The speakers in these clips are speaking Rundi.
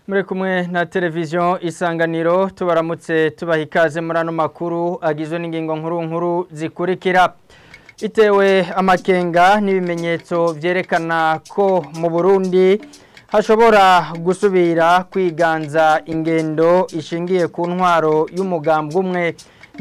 muri kumwe na televiziyo Isanganiro tubaramutse tubaha ikaze muri ano makuru agizwe n'ingingo nkuru zikurikira. Itewe amakenga n'ibimenyetso vyerekana ko mu Burundi hashobora gusubira kwiganza ingendo ishingiye ku ntwaro y'umugambwe umwe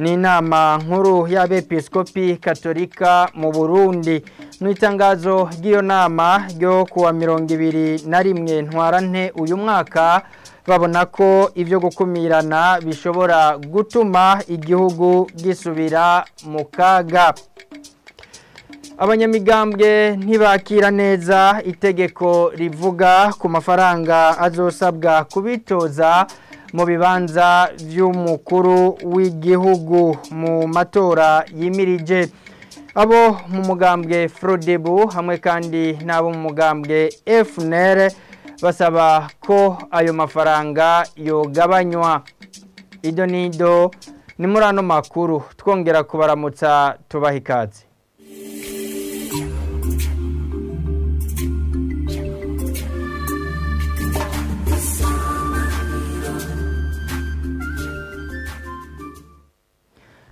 n'inama nkuru y'abepiskopi katolika mu Burundi. Mwitangazo ry'iyo nama ryo kuwa 21 ntwarante uyu mwaka babona ko ivyo gukumirana bishobora gutuma igihugu gisubira mu kaga. Abanyamigambwe ntibakira neza itegeko rivuga ku mafaranga azosabwa kubitoza mu bibanza vy'umukuru w'igihugu mu matora yimirije. Abo mu mugambwe Frodebu hamwe kandi n'abo mu mugambwe FNL basaba ko ayo mafaranga yogabanywa. Ido nido ni muri ano makuru twongera kubaramutsa tubaha ikaze.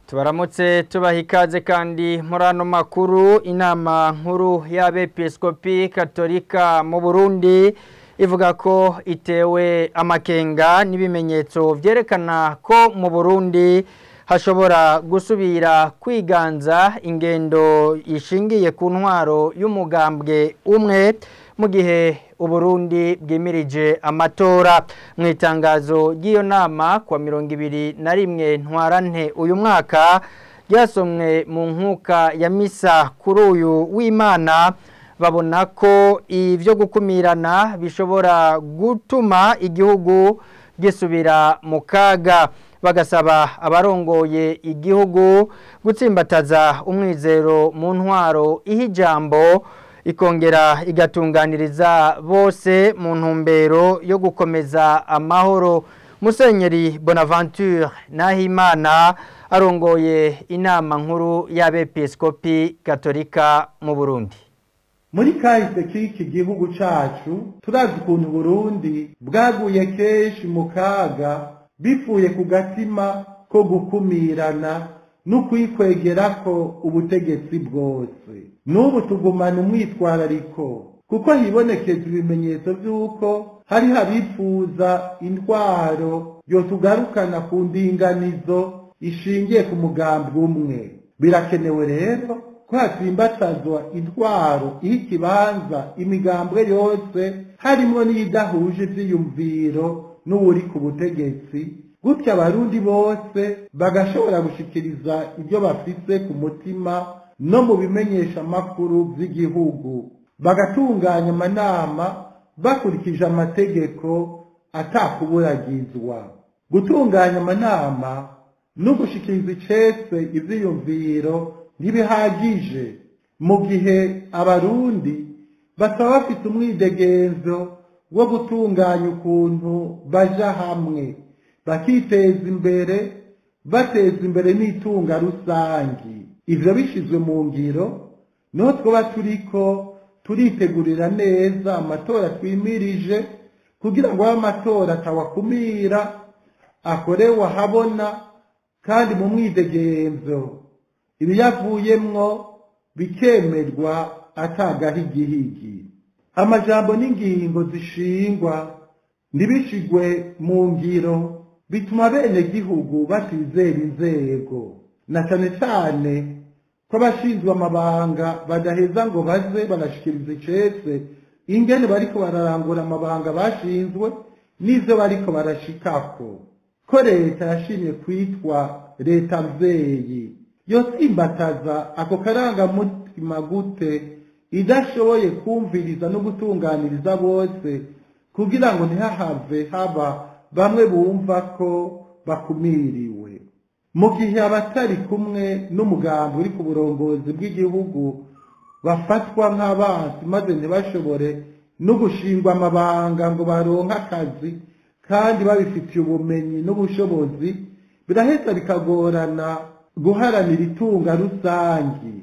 Tubaramutse tubaha ikaze kandi muri ano makuru. Inama nkuru y'abepiskopi katolika mu Burundi ivuga ko itewe amakenga n'ibimenyetso vyerekana ko mu Burundi hashobora gusubira kwiganza ingendo ishingiye ku ntwaro y'umugambwe umwe mu gihe Uburundi bwimirije amatora. Mwitangazo ry'iyo nama kwa 21 ntwarante uyu mwaka ryasomwe mu nkuka ya misa kuri uyu w'Imana babona ko ivyo gukumirana bishobora gutuma igihugu gisubira mu kaga. Bagasaba abarongoye igihugu gutsimbataza umwizero mu ntwaro ihijambo ikongera igatunganiriza bose mu ntumbero yo gukomeza amahoro. Musenyeri Bonaventure Nahimana arongoye inama nkuru y'abepiskopi katolika mu Burundi. Muri kahise k'iki gihugu cacu turazi ukuntu Burundi bwaguye kenshi mu kaga bifuye ku gatima ko gukumirana no kwikwegerako ubutegetsi bwose. N'ubu tugumana umwitwarariko kuko hibonekeza ibimenyetso vy'uko hari abifuza intwaro yotugarukana ku ndinganizo ishingiye ku mugambi umwe. Birakenewe rero ko hatsimbatazwa intwaro ikibanza imigambwe yose harimo n'idahuje ivyiyumviro n'uri ku butegetsi, gutya abarundi bose bagashobora gushikiriza ibyo bafise ku mutima no mu bimenyesha makuru by'igihugu, bagatunganya amanama bakurikije amategeko atakuburagizwa. Gutunganya amanama no gushikiriza icese ivyiyumviro ntibihagije mu gihe abarundi bataba bafite umwidegenzo wo gutunganya ukuntu baja hamwe bakiteza imbere bateza imbere n'itunga rusangi. Ivyo bishizwe mu ngiro no twoba turiko turitegurira neza amatora twimirije kugira ngo amatora atawakumira akorewe ahabona kandi mu mwidegenzo ibiyavuyemwo bikemerwa atagahigihigi. Amajambo n'ingingo zishingwa ntibishigwe mu ngiro bituma bene gihugu batizera inzego, na cane cane ko abashinzwe amabanga badaheza ngo baze barashikiriza icese ingene bariko bararangura amabanga bashinzwe n'ivyo bariko barashikako. Ko leta yashimye kwitwa leta mvyeyi yotsimbataza ako karangamutima gute idashoboye kumviriza no gutunganiriza bose kugira ngo ntihahave haba bamwe bumva ko bakumiriwe, mu gihe abatari kumwe n'umugambi uri ku burongozi bw'igihugu bafatwa nk'abansi maze ntibashobore no gushingwa amabanga ngo baronke akazi kandi babifitiye ubumenyi n'ubushobozi. Biraheza bikagorana guharanira itunga rusangi.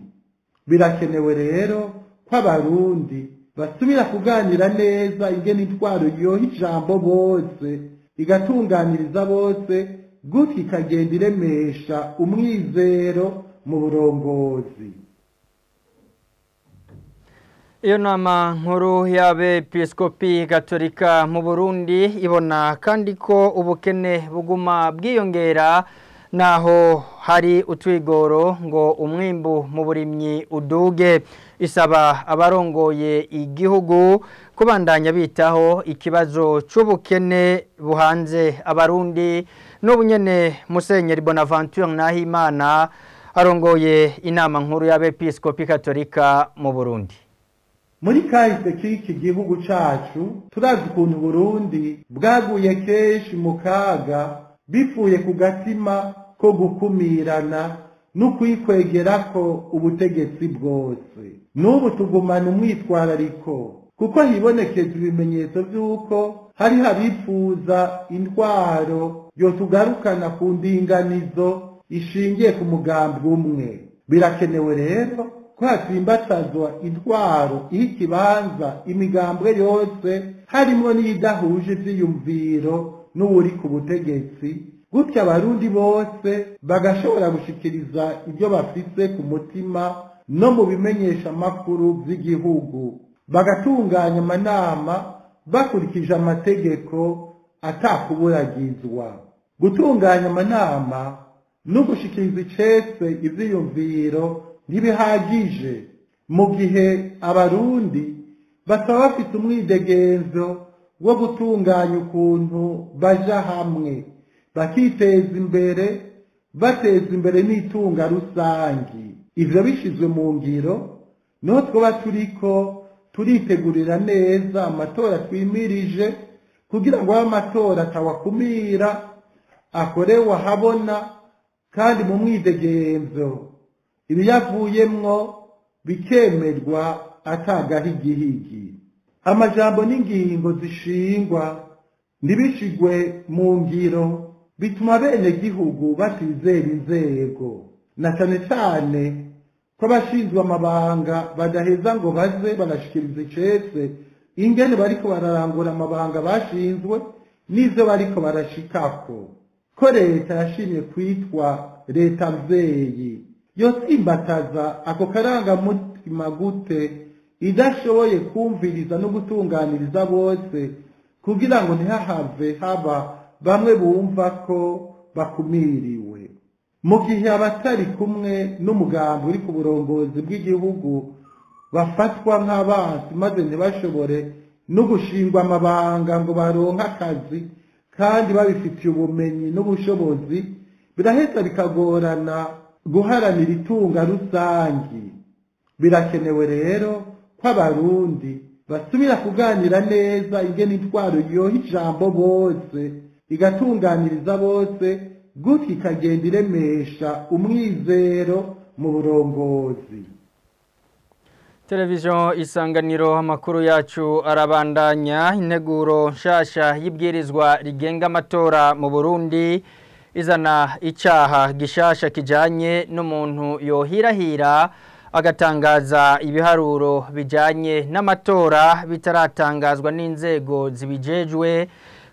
Birakenewe rero ko abarundi basubira kuganira neza ingene intwaro yoha ijambo bose igatunganiriza bose gutyo ikagenda iremesha umwizero mu burongozi. Iyo nama nkuru y'abepiskopi Gatolika mu Burundi ibona kandi ko ubukene buguma bwiyongera naho hari utwigoro ngo umwimbu mu burimyi uduge. Isaba abarongoye igihugu kubandanya bitaho ikibazo c'ubukene buhanze abarundi. N'ubunyene Musenyeri Bonaventure Nahimana arongoye inama nkuru y'abepiskopi Gatolika mu Burundi. Muri kahise k'iki gihugu cacu turazi ukuntu Burundi bwaguye kenshi mu kaga bifuye ku gatima ko gukumirana no kwikwegerako ubutegetsi bwose. N'ubu tugumana umwitwarariko kuko hibonekeza ibimenyetso vy'uko hari abifuza intwaro yotugarukana ku ndinganizo ishingiye ku mugambi umwe. Birakenewe rero ko hatsimbatazwa intwaro ikibanza imigambwe yose harimo n'idahuje ivyiyumviro n'uri ku butegetsi, gutya abarundi bose bagashobora gushikiriza ibyo bafise ku mutima no mu bimenyesha amakuru by'igihugu, bagatunganya amanama bakurikije amategeko atakuburagizwa. Gutunganya amanama no gushikiriza icese ivyiyumviro ntibihagije mu gihe abarundi bataba bafite umwidegenzo wo gutunganya ukuntu baja hamwe bakiteza imbere bateza imbere n'itunga rusangi. Ivyo bishizwe mu ngiro niho twoba turiko turitegurira neza amatora twimirije kugira ngo amatora atawakumira akorewe ahabona kandi mu mwidegenzo ibiyavuyemwo bikemerwa atagahigihigi. Amajambo n'ingingo zishingwa ntibishigwe mu ngiro bituma bene gihugu batizera inzego, na cane cane ko abashinzwe amabanga badaheza ngo baze barashikiriza icese ingene bariko bararangura amabanga bashinzwe n'ivyo bariko barashikako. Ko leta yashimye kwitwa leta mvyeyi yotsimbataza ako karangamutima gute idashoboye kumviriza no gutunganiriza bose kugira ngo ntihahave haba bamwe bumva ko bakumiriwe. Mu gihe abatari kumwe n'umugambi uri ku burongozi bw'igihugu bafatwa nk'abansi maze ntibashobore no gushingwa amabanga ngo baronke akazi kandi babifitiye ubumenyi n'ubushobozi, biraheza bikagorana guharanira itunga rusangi. Birakenewe rero ko abarundi basubira kuganira neza ingene intwaro yoha ijambo bose igatunganiriza bose gutyo ikagenda iremesha umwizero mu burongozi. Televiziyo Isanganiro amakuru yacu arabandanya. Integuro nshasha y'ibwirizwa rigenga amatora mu Burundi izana icaha gishasha kijanye n'umuntu yohirahira agatangaza ibiharuro bijanye n'amatora bitaratangazwa n'inzego zibijejwe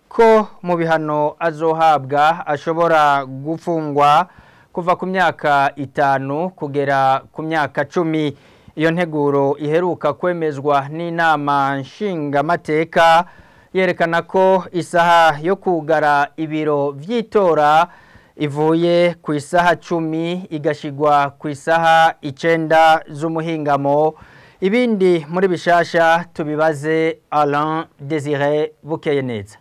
ko mu bihano azohabwa ashobora gufungwa kuva ku myaka 5 kugera ku myaka 10. Iyo nteguro iheruka kwemezwa n'inama nshingamateka yerekana ko isaha yo kugara ibiro vy'itora ivuye ku isaha 10 igashigwa ku isaha 9 z'umuhingamo. Ibindi muri bishasha tubibaze Alain Désiré Bukeyeneza.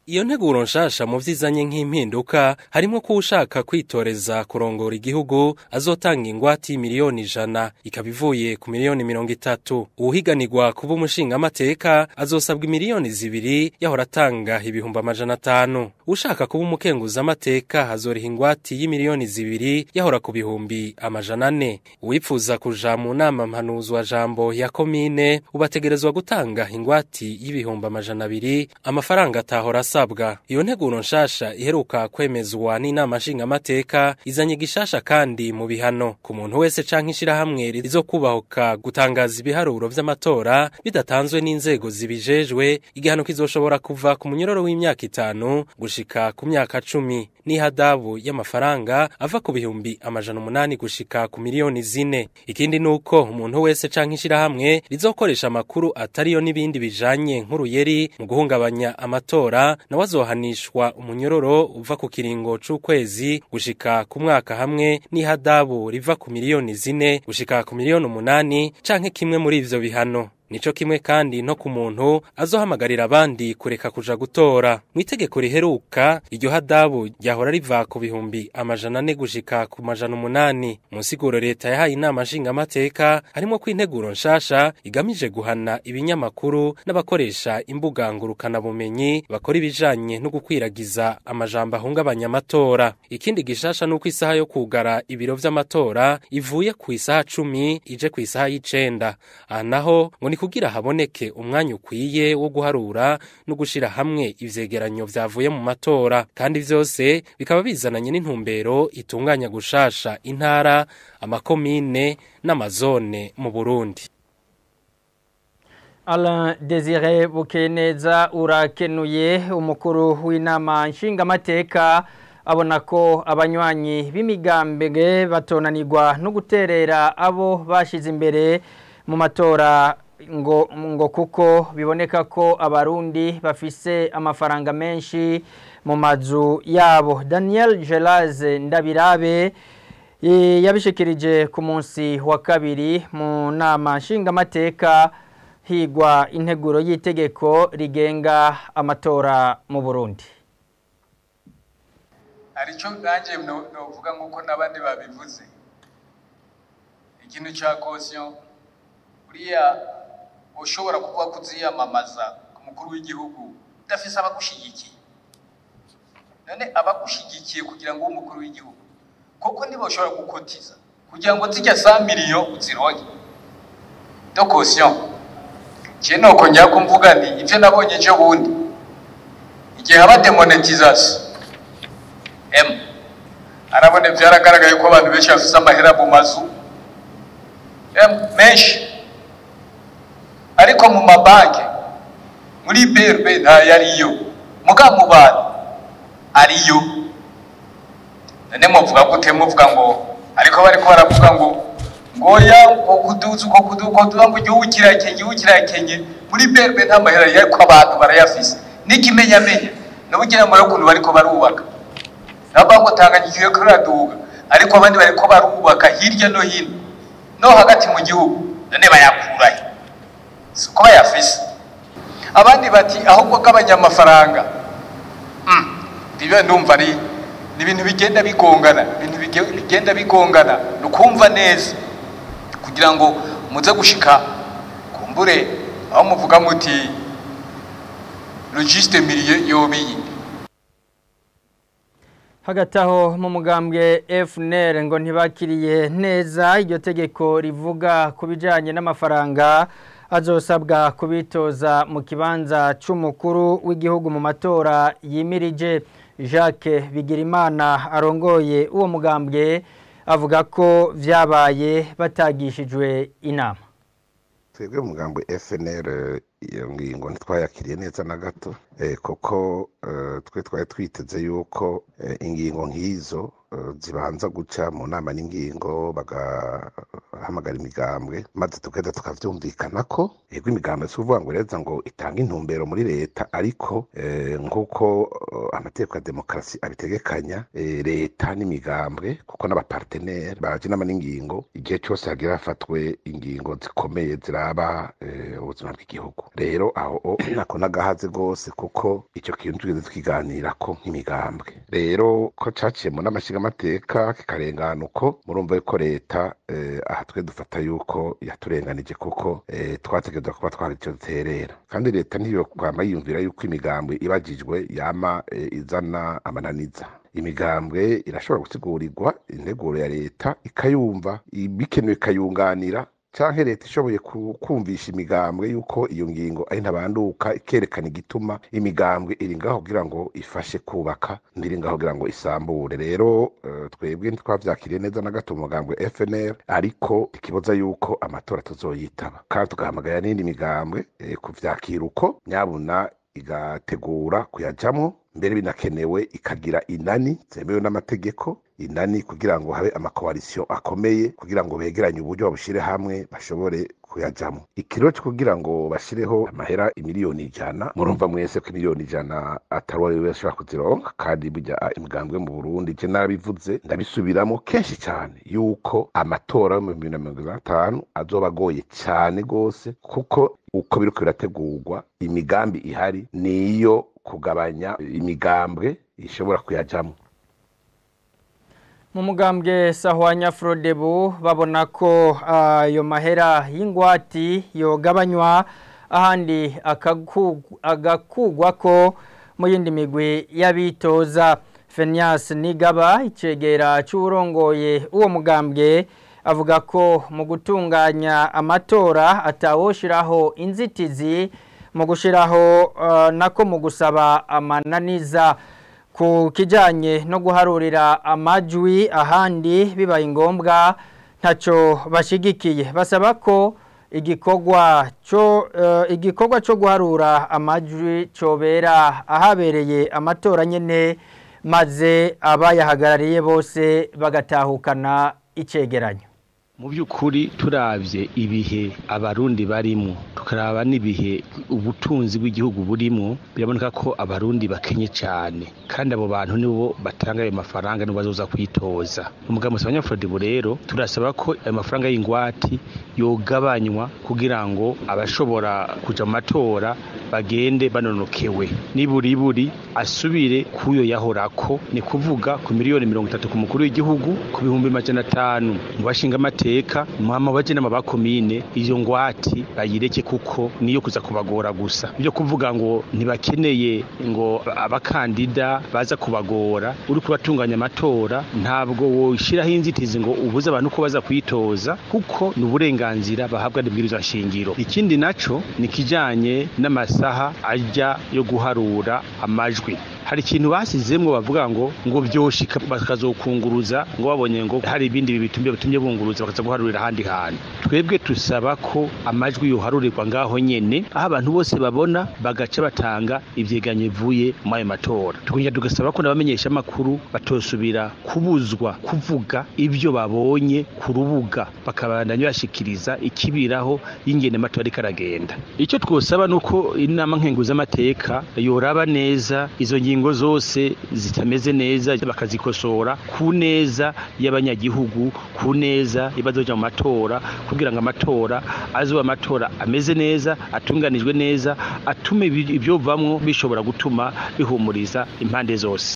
Iyo nteguro nshasha mu vyizanye nk'impinduka harimo ko ushaka kwitoreza kurongora igihugu azotanga ingwate miliyoni 100 ikabivuye ku miliyoni 30. Uhiganirwa kuba umushinga amateka azosabwa miliyoni 2 yahora atanga ibihumbi 500. Ushaka kuba umukenguza amateka hazoriha ingwate y'imiliyoni 2 yahora ku bihumbi 400. Uwipfuza kuja mu nama mpanuzwa jambo ya komine ubategerezwa gutanga ingwate y'ibihumbi 200 amafaranga atahora ibizosabwa. Iyo nteguro nshasha iheruka kwemezwa n'inama nshingamateka izanye gishasha kandi mu bihano ku muntu wese canke ishirahamwe rizokubahuka gutangaza ibiharuro vy'amatora bidatanzwe n'inzego zibijejwe. Igihano kizoshobora kuva ku munyororo w'imyaka 5 gushika ku myaka 10 n'ihadabu y'amafaranga ava ku bihumbi 800 gushika ku miliyoni 4. Ikindi nuko umuntu wese canke ishirahamwe rizokoresha amakuru atariyo n'ibindi bijanye nk'uruyeri mu guhungabanya amatora nawe azohanishwa umunyororo uva ku kiringo c'ukwezi gushika ku mwaka hamwe n'ihadabu riva ku miliyoni 4 gushika ku miliyoni 8 canke kimwe muri ivyo bihano. Nico kimwe kandi no ku muntu azohamagarira abandi kureka kuja gutora. Mwitegeko riheruka iryo hadabu ryahora riva ku bihumbi 400 gushika ku 800. Mu siguro leta yahaye inama nshingamateka harimo kwinteguro nshasha igamije guhana ibinyamakuru n'abakoresha imbuga ngurukana bumenyi bakora ibijanye no gukwiragiza amajambo ahungabanya amatora. Ikindi gishasha nuko isaha yo kugara ibiro vy'amatora ivuye ku isaha 10 ije ku isaha y'9. Naho ngo kugira haboneke umwanya ukwiye wo guharura no gushira hamwe ivyegeranyo vyavuye mu matora, kandi vyose bikaba bizananye n'intumbero itunganya gushasha intara, amakomine n'amazone mu Burundi. Alain Désiré Bukeneza urakenuye. Umukuru w'inama nshingamateka abona ko abanywanyi b'imigambwe batonanirwa no guterera abo bashize imbere mu matora ngo kuko biboneka ko abarundi bafise amafaranga menshi mu mazu yabo. Daniel Gelaze Ndabirabe yabishikirije ku munsi wa kabiri mu nama nshingamateka higwa integuro y'itegeko rigenga amatora mu Burundi. Arico nganje novuga nkuko nabandi babivuze, ikintu ca caution uriya ushobora kuvuga kuziyamamaza ku mukuru w'igihugu udafise abagushigikiye. None abagushigikiye kugira ngo umukuru w'igihugu koko nibo ushobora gukotiza kugira ngo zijya 100 millions uzironke de caution. Kino kongera kumvuga nti ivyo nabonye ejo bundi igihe haba demonetisation arabone byaragaragaye ko abantu benshi bafise amahera mu mazu menshi, ariko mu mabanki muri BRB nta yariyo, muga mu bantu ariyo. None muvuga gute? Muvuga ngo ariko bariko baravuga ngo ngoya kuduza ngo igihugu kirakenye muri BRB nta mahera yariko abantu barayafise n'ikimenyamenya n'ubugira ngo ukuntu bariko barubaka nabango Tanganyika yo kuraduga, ariko abandi bariko barubaka hirya no hino no hagati mu gihugu. None bayakuraye suko bayafise. Abandi bati ahubwo k'abanyamafaranga bibe ndumva ari ibintu bigenda bigongana nukumva neza kugira ngo muze gushika kumbure aho muvuga muti logiste milieu yobiyi. Hagati aho mu mugambwe FNL ngo ntibakiriye neza iryo tegeko rivuga ku bijanye n'amafaranga azosabwa kubitoza mu kibanza c'umukuru w'igihugu mu matora yimirije. Jacques Bigirimana arongoye uwo mugambwe avuga ko vyabaye batagishijwe inama. Twebwe mugambwe FNL iyo ngingo ntitwayakiriye neza na gato, kuko twe twari twiteze yuko ingingo nk'izo zibanza guca mu nama n'ingingo bagahamagara imigambwe maze tukagenda tukavyumvikana ko yego imigambwe suvuga ngo reza ngo itanga intumbero muri leta, ariko nkuko amategeko ya demokrasi abitegekanya leta n'imigambwe kuko n'abapartenaire baraje nama n'ingingo igihe cyose hagira hafatwe ingingo zikomeye ziraba ubuzima bw'igihugu. Rero aho nako nagahaze gose kuko icyo kintu tugeze twiganira ko nk'imigambwe. Rero ko caciye mu n'amashingamateka kikarengana uko murumva yuko leta aha twe dufata yuko yaturenganije kuko twategezwa kuba twarico terera, kandi leta ntiyo kwama yiyumvira yuko imigambwe ibajijwe yama izana amananiza. Imigambwe irashobora gusigurirwa integuro ya leta ikayumva bikenewe ikayunganira canke leta ishoboye kumvisha imigambwe yuko iyo ngingo ari ntabanduka ikerekana igituma imigambwe iri ngaho kugira ngo ifashe kubaka ndiri ngaho kugira ngo isambure rero twebwe ntitwavyakiriye neza na gato umugambwe FNL ariko ikibazo yuko amatora tuzoyitaba kandi tugahamagara n'indi migambwe kuvyakira uko nyabuna igategura kuyajamwo mbere binakenewe ikagira inani zemewe n'amategeko inani kugira ngo habe amakoalisiyo akomeye kugira ngo begeranye uburyo babushire hamwe bashobore kuyajamo ikiro cyo kugira ngo bashireho amahera imiliyoni 100 murumva mwese ko imiliyoni 100 atari bashaka kuzironka kandi bijya imigambwe mu Burundi je narabivuze ndabisubiramo kenshi cyane yuko amatora mu 2025 azobagoye cyane gose kuko uko biriko birategurwa imigambi ihari niyo kugabanya imigambwe ishobora kuyajamo mu mugambwe Sahwanya Frodebu babona ko ayo mahera y'ingwati yogabanywa ahandi agakugwa ko mu yindi migwi y'abitoza Fenias Nigaba icegera cy'urongoye uwo mugambwe avuga ko mu gutunganya amatora atawoshiraho inzitizi mu gushiraho nako mu gusaba amananiza ku kijanye no guharurira amajwi ahandi bibaye ngombwa ntaco bashigikiye basaba ko igikorwa cyo guharura amajwi cobera ahabereye amatora nyene maze abayahagarariye bose bagatahukana icegeranyo mu by'ukuri turavye ibihe abarundi barimo tukaraba nibihe ubutunzi bw'igihugu burimo biraboneka ko abarundi bakenye cyane kandi abo bantu nibo batanga ayo mafaranga nibo bazoza kwitoza umugabo Sahwanya Frodebu rero turasaba ko ayo mafaranga y'ingwati yogabanywa kugira ngo abashobora kuja mu matora bagende banonokewe niburiburi asubire kuyo yahorako ni kuvuga ku miliyoni 30 ku mukuru w'igihugu ku bihumbi 500 mu bashinga amateka mama baje n'amabakomine iyo ngwati bayireke kuko niyo kuza kubagora gusa byo kuvuga ngo ntibakeneye ngo abakandida baza kubagora uri kubatunganya amatora ntabwo woshiraho inzitizi ngo ubuze abantu ko baza kwitoza kuko n'uburenganzira bahabwa n'ibwirizwa shingiro ikindi naco nikijanye n'amasaha ajya yo guharura amajwi hari ikintu basizemwe bavuga ngo byoshika bakazokunguruza ngo babonye ngo hari ibindi bitumye bunguruza bakaza guharurira handi hantu twebwe tusaba ko amajwi yoharurirwa ngaho nyene aho abantu bose babona bagaca batanga ivyeganyo bivuye mu ayo matora tukunya tugasaba ko nabamenyesha makuru batosubira kubuzwa kuvuga ivyo babonye ku rubuga bakabandanya bashikiriza ikibiraho y'ingene amatora ikaragenda icyo twosaba nuko inama nkenguza amateka yoraba neza izo ingingo zose zitameze neza bakazikosora ku neza y'abanyagihugu ku neza ibazoja mu matora kugira ngo amatora azoba amatora ameze neza atunganijwe neza atume ibyo vamwo bishobora gutuma bihumuriza impande zose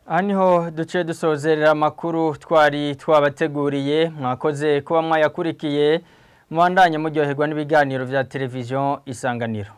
Aniho duce dusozerera makuru twari twabateguriye mwakoze kuba mwayakurikiye mwandanye muryoherwa n'ibiganiro vya televiziyo Isanganiro